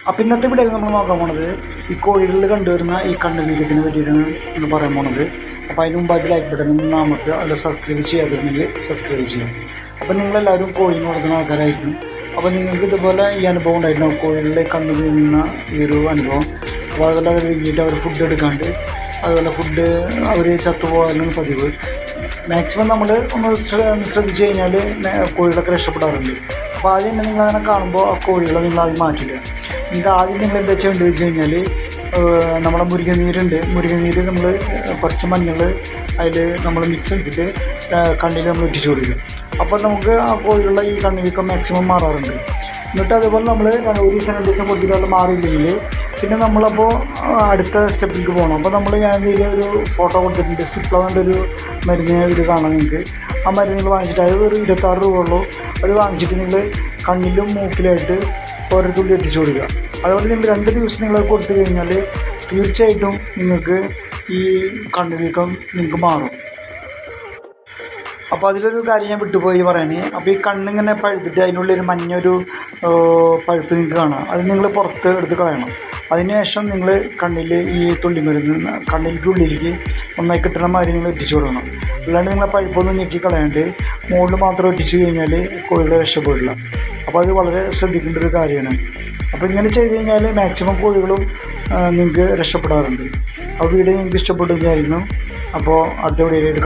അപ്പോൾ ഇന്നത്തെ വീഡിയോയിൽ നമ്മൾ നോക്കാൻ പോണത് ഈ കോഴികളിൽ കണ്ടുവരുന്ന ഈ കണ്ണ് വീക്കത്തിനെ പറ്റിയിട്ടാണ് എന്ന് പറയാൻ പോണത്. അപ്പോൾ അതിന് മുമ്പായിട്ട് ലൈക്ക് ബട്ടൺ നമുക്ക് അതിൽ സബ്സ്ക്രൈബ് ചെയ്യാതിരുന്നെങ്കിൽ സബ്സ്ക്രൈബ് ചെയ്യാം. അപ്പോൾ നിങ്ങളെല്ലാവരും കോഴിന് കൊടുക്കുന്ന ആൾക്കാരായിരിക്കും. അപ്പോൾ നിങ്ങൾക്ക് ഇതുപോലെ ഈ അനുഭവം ഉണ്ടായിരുന്നു, കോഴികളിലെ കണ്ണ് വീഴുന്ന ഈ ഒരു അനുഭവം. അപ്പോൾ അതുപോലെ അവർ വീട്ടിൽ അവർ ഫുഡ് എടുക്കാണ്ട് അതുപോലെ ഫുഡ് അവർ ചത്തുപോകാനാണ് പതിവ്. മാക്സിമം നമ്മൾ ഒന്ന് ശ്രദ്ധിച്ച് കഴിഞ്ഞാൽ കോഴികളൊക്കെ രക്ഷപ്പെടാറുണ്ട്. അപ്പോൾ ആദ്യം തന്നെ നിങ്ങളങ്ങനെ കാണുമ്പോൾ ആ കോഴികളെ നിങ്ങൾ ആദ്യം മാറ്റില്ല. നിങ്ങൾക്ക് ആദ്യം നിങ്ങൾ എന്താ ചെയ്യേണ്ടത് വെച്ച് കഴിഞ്ഞാൽ നമ്മുടെ മുരിങ്ങനീര് നമ്മൾ കുറച്ച് മഞ്ഞൾ അതിൽ നമ്മൾ മിക്സ് ആക്കിയിട്ട് കണ്ണിൽ നമ്മൾ ഇട്ടിച്ച് കൊടുക്കുക. അപ്പോൾ നമുക്ക് ആ കോഴികളുടെ ഈ കണ്ണ് വീക്കം മാക്സിമം മാറാറുണ്ട്. എന്നിട്ട് അതുപോലെ നമ്മൾ ഒരു ദിവസം 2 ദിവസം കൊടുത്തിട്ട് മാറിയില്ലെങ്കിൽ പിന്നെ നമ്മളപ്പോൾ അടുത്ത സ്റ്റെപ്പിലേക്ക് പോകണം. അപ്പോൾ ഞാൻ ഇതിൽ ഒരു ഫോട്ടോ കൊടുത്തിട്ടുണ്ട്. സിപ്ലോന്നൊരു മരുന്ന് ഇത് കാണാം നിങ്ങൾക്ക്. ആ മരുന്ന് നിങ്ങൾ വാങ്ങിച്ചിട്ട് അത് ഒരു 26 രൂപ ഉള്ളൂ. അത് വാങ്ങിച്ചിട്ട് നിങ്ങൾ കണ്ണിലും മൂക്കിലായിട്ട് ഓരോ തുള്ളി എത്തിച്ചു കൊടുക്കുക. അതുപോലെ നിങ്ങൾ 2 ദിവസം നിങ്ങൾ കൊടുത്തു കഴിഞ്ഞാൽ തീർച്ചയായിട്ടും നിങ്ങൾക്ക് ഈ കണ്ണ് വീക്കം നിങ്ങൾക്ക് മാറും. അപ്പോൾ അതിലൊരു കാര്യം ഞാൻ വിട്ടുപോയി പറയാൻ. അപ്പോൾ ഈ കണ്ണിങ്ങനെ പഴുത്തിട്ട് അതിനുള്ളൊരു മഞ്ഞൊരു പഴുപ്പ് നിങ്ങൾക്ക് കാണാം. അത് നിങ്ങൾ പുറത്ത് എടുത്ത് കളയണം. അതിനുശേഷം നിങ്ങൾ കണ്ണിൽ ഈ തുള്ളിമരുന്ന് കണ്ണിൻ്റെ ഉള്ളിലേക്ക് ഒന്നായി കിട്ടുന്ന മാതിരി നിങ്ങൾ എത്തിച്ചു കൊടുക്കണം. അല്ലാണ്ട് നിങ്ങൾ പഴുപ്പൊന്നും ഞെക്കി കളയാണ്ട് മുകളിൽ മാത്രം എത്തിച്ചു കഴിഞ്ഞാൽ കോഴികളെ രക്ഷപ്പെടില്ല. അപ്പോൾ അത് വളരെ ശ്രദ്ധിക്കേണ്ട ഒരു കാര്യമാണ്. അപ്പോൾ ഇങ്ങനെ ചെയ്ത് കഴിഞ്ഞാൽ മാക്സിമം കോഴികളും നിങ്ങൾക്ക് രക്ഷപ്പെടാറുണ്ട്. അപ്പോൾ വീഡിയോ നിങ്ങൾക്ക് ഇഷ്ടപ്പെട്ടു വിചാരിക്കുന്നു. അപ്പോൾ അടുത്ത വീഡിയോയിലേക്ക്